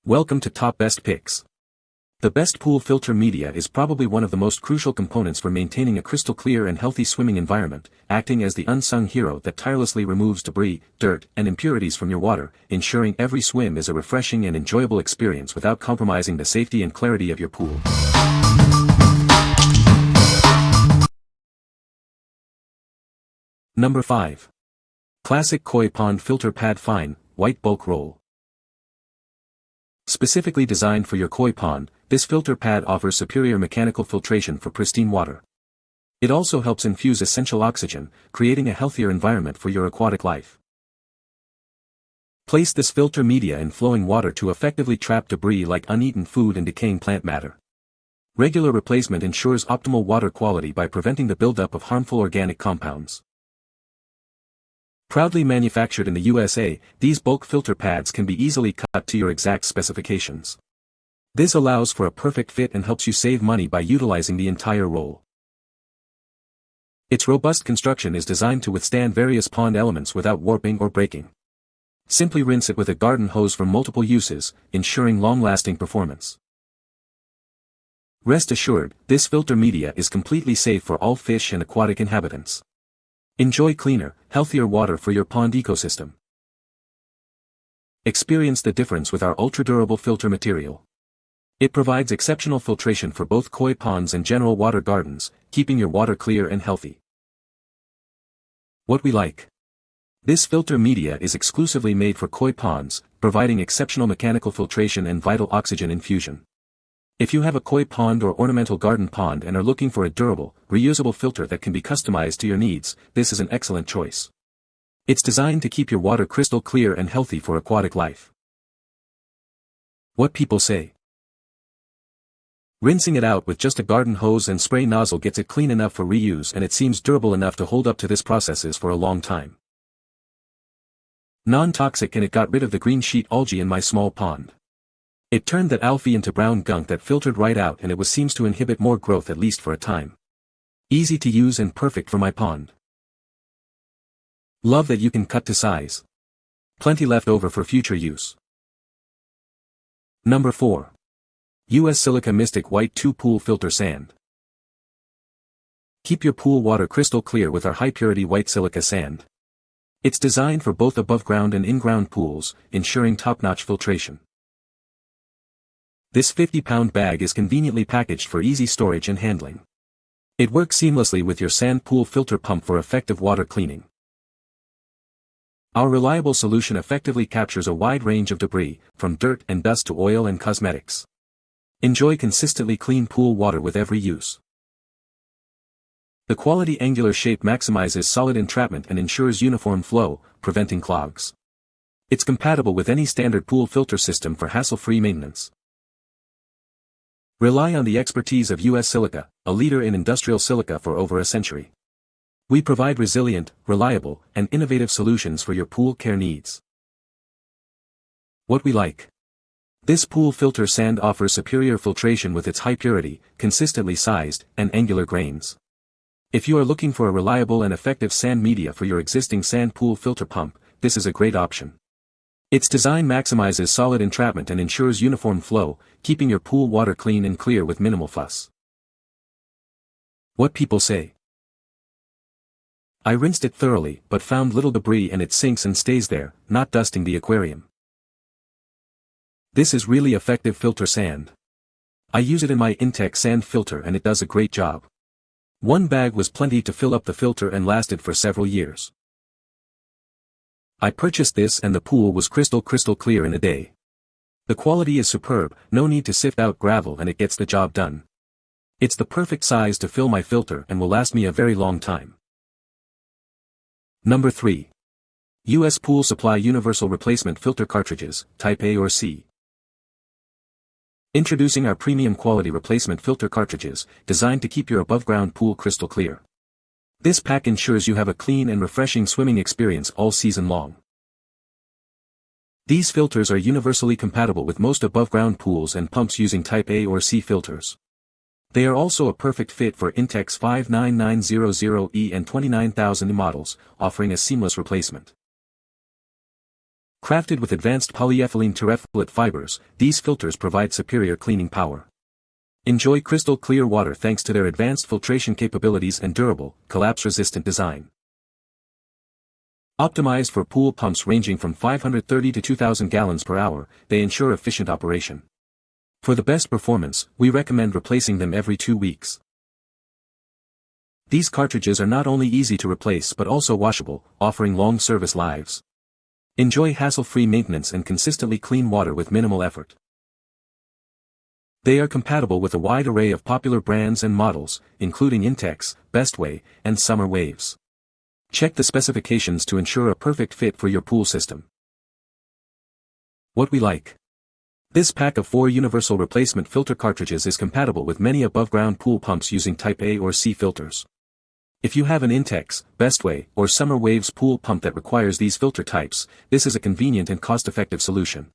Welcome to Top Best Picks. The best pool filter media is probably one of the most crucial components for maintaining a crystal clear and healthy swimming environment, acting as the unsung hero that tirelessly removes debris, dirt, and impurities from your water, ensuring every swim is a refreshing and enjoyable experience without compromising the safety and clarity of your pool. Number 5. Classic Koi Pond Filter Pad Fine, White Bulk Roll. Specifically designed for your koi pond, this filter pad offers superior mechanical filtration for pristine water. It also helps infuse essential oxygen, creating a healthier environment for your aquatic life. Place this filter media in flowing water to effectively trap debris like uneaten food and decaying plant matter. Regular replacement ensures optimal water quality by preventing the buildup of harmful organic compounds. Proudly manufactured in the USA, these bulk filter pads can be easily cut to your exact specifications. This allows for a perfect fit and helps you save money by utilizing the entire roll. Its robust construction is designed to withstand various pond elements without warping or breaking. Simply rinse it with a garden hose for multiple uses, ensuring long-lasting performance. Rest assured, this filter media is completely safe for all fish and aquatic inhabitants. Enjoy cleaner, healthier water for your pond ecosystem. Experience the difference with our ultra-durable filter material. It provides exceptional filtration for both koi ponds and general water gardens, keeping your water clear and healthy. What we like. This filter media is exclusively made for koi ponds, providing exceptional mechanical filtration and vital oxygen infusion. If you have a koi pond or ornamental garden pond and are looking for a durable, reusable filter that can be customized to your needs, this is an excellent choice. It's designed to keep your water crystal clear and healthy for aquatic life. What people say. Rinsing it out with just a garden hose and spray nozzle gets it clean enough for reuse, and it seems durable enough to hold up to this processes for a long time. Non-toxic, and it got rid of the green sheet algae in my small pond. It turned that algae into brown gunk that filtered right out, and it seems to inhibit more growth at least for a time. Easy to use and perfect for my pond. Love that you can cut to size. Plenty left over for future use. Number 4. US Silica Mystic White 2 Pool Filter Sand. Keep your pool water crystal clear with our high-purity white silica sand. It's designed for both above-ground and in-ground pools, ensuring top-notch filtration. This 50-pound bag is conveniently packaged for easy storage and handling. It works seamlessly with your sand pool filter pump for effective water cleaning. Our reliable solution effectively captures a wide range of debris, from dirt and dust to oil and cosmetics. Enjoy consistently clean pool water with every use. The quality angular shape maximizes solid entrapment and ensures uniform flow, preventing clogs. It's compatible with any standard pool filter system for hassle-free maintenance. Rely on the expertise of US Silica, a leader in industrial silica for over a century. We provide resilient, reliable, and innovative solutions for your pool care needs. What we like. This pool filter sand offers superior filtration with its high purity, consistently sized, and angular grains. If you are looking for a reliable and effective sand media for your existing sand pool filter pump, this is a great option. Its design maximizes solid entrapment and ensures uniform flow, keeping your pool water clean and clear with minimal fuss. What people say. I rinsed it thoroughly but found little debris, and it sinks and stays there, not dusting the aquarium. This is really effective filter sand. I use it in my Intech sand filter and it does a great job. One bag was plenty to fill up the filter and lasted for several years. I purchased this and the pool was crystal clear in a day. The quality is superb, no need to sift out gravel, and it gets the job done. It's the perfect size to fill my filter and will last me a very long time. Number 3. US Pool Supply Universal Replacement Filter Cartridges, Type A or C. Introducing our premium quality replacement filter cartridges, designed to keep your above-ground pool crystal clear. This pack ensures you have a clean and refreshing swimming experience all season long. These filters are universally compatible with most above-ground pools and pumps using Type A or C filters. They are also a perfect fit for Intech's 59900E and 29000E models, offering a seamless replacement. Crafted with advanced polyethylene terephthalate fibers, these filters provide superior cleaning power. Enjoy crystal clear water thanks to their advanced filtration capabilities and durable, collapse-resistant design. Optimized for pool pumps ranging from 530 to 2,000 gallons per hour, they ensure efficient operation. For the best performance, we recommend replacing them every 2 weeks. These cartridges are not only easy to replace but also washable, offering long service lives. Enjoy hassle-free maintenance and consistently clean water with minimal effort. They are compatible with a wide array of popular brands and models, including Intex, Bestway, and Summer Waves. Check the specifications to ensure a perfect fit for your pool system. What we like. This pack of 4 universal replacement filter cartridges is compatible with many above-ground pool pumps using Type A or C filters. If you have an Intex, Bestway, or Summer Waves pool pump that requires these filter types, this is a convenient and cost-effective solution.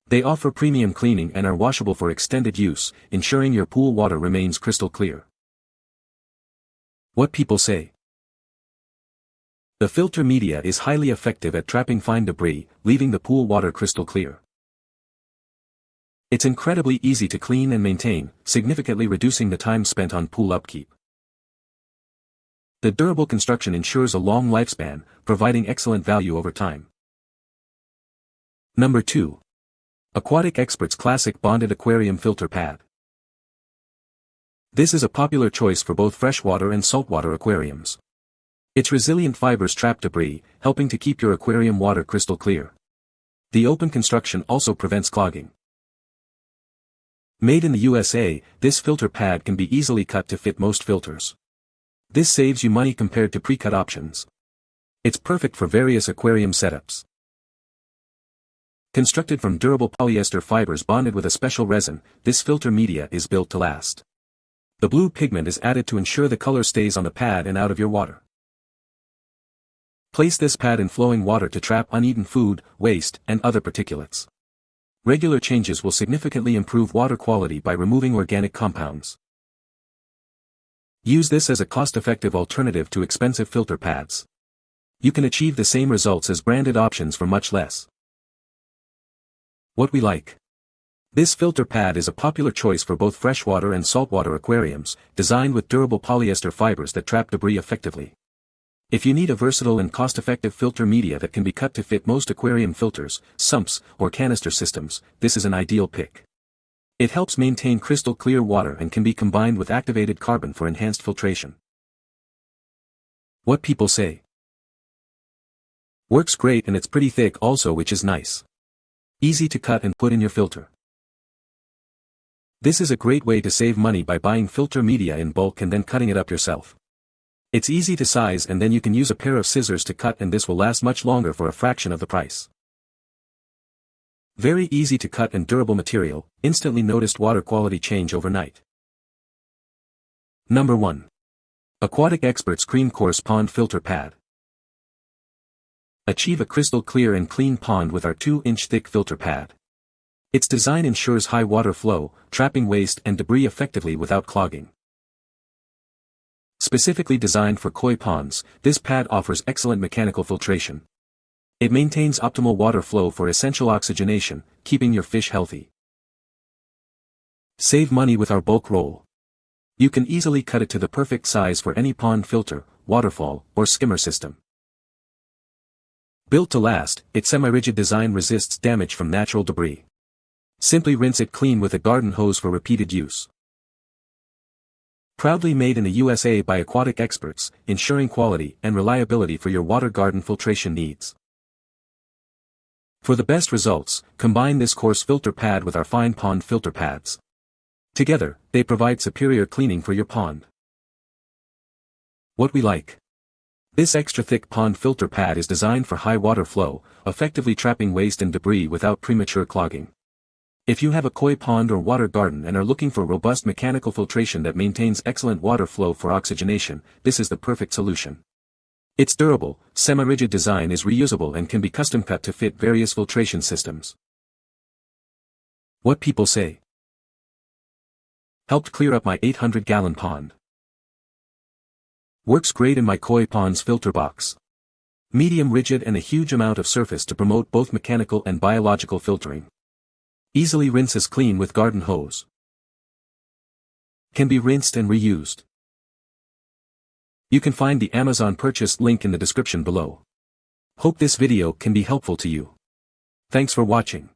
They offer premium cleaning and are washable for extended use, ensuring your pool water remains crystal clear. What people say. The filter media is highly effective at trapping fine debris, leaving the pool water crystal clear. It's incredibly easy to clean and maintain, significantly reducing the time spent on pool upkeep. The durable construction ensures a long lifespan, providing excellent value over time. Number 2. Aquatic Experts Classic Bonded Aquarium Filter Pad. This is a popular choice for both freshwater and saltwater aquariums. Its resilient fibers trap debris, helping to keep your aquarium water crystal clear. The open construction also prevents clogging. Made in the USA, this filter pad can be easily cut to fit most filters. This saves you money compared to pre-cut options. It's perfect for various aquarium setups. Constructed from durable polyester fibers bonded with a special resin, this filter media is built to last. The blue pigment is added to ensure the color stays on the pad and out of your water. Place this pad in flowing water to trap uneaten food, waste, and other particulates. Regular changes will significantly improve water quality by removing organic compounds. Use this as a cost-effective alternative to expensive filter pads. You can achieve the same results as branded options for much less. What we like. This filter pad is a popular choice for both freshwater and saltwater aquariums, designed with durable polyester fibers that trap debris effectively. If you need a versatile and cost-effective filter media that can be cut to fit most aquarium filters, sumps, or canister systems, this is an ideal pick. It helps maintain crystal clear water and can be combined with activated carbon for enhanced filtration. What people say. Works great and it's pretty thick also, which is nice. Easy to cut and put in your filter. This is a great way to save money by buying filter media in bulk and then cutting it up yourself. It's easy to size and then you can use a pair of scissors to cut, and this will last much longer for a fraction of the price. Very easy to cut and durable material, instantly noticed water quality change overnight. Number 1. Aquatic Experts Cream Coarse Pond Filter Pad. Achieve a crystal clear and clean pond with our 2-inch thick filter pad. Its design ensures high water flow, trapping waste and debris effectively without clogging. Specifically designed for koi ponds, this pad offers excellent mechanical filtration. It maintains optimal water flow for essential oxygenation, keeping your fish healthy. Save money with our bulk roll. You can easily cut it to the perfect size for any pond filter, waterfall, or skimmer system. Built to last, its semi-rigid design resists damage from natural debris. Simply rinse it clean with a garden hose for repeated use. Proudly made in the USA by Aquatic Experts, ensuring quality and reliability for your water garden filtration needs. For the best results, combine this coarse filter pad with our fine pond filter pads. Together, they provide superior cleaning for your pond. What we like. This extra thick pond filter pad is designed for high water flow, effectively trapping waste and debris without premature clogging. If you have a koi pond or water garden and are looking for robust mechanical filtration that maintains excellent water flow for oxygenation, this is the perfect solution. Its durable, semi-rigid design is reusable and can be custom cut to fit various filtration systems. What people say. Helped clear up my 800-gallon pond. Works great in my koi pond's filter box. Medium rigid and a huge amount of surface to promote both mechanical and biological filtering. Easily rinses clean with garden hose. Can be rinsed and reused. You can find the Amazon purchase link in the description below. Hope this video can be helpful to you. Thanks for watching.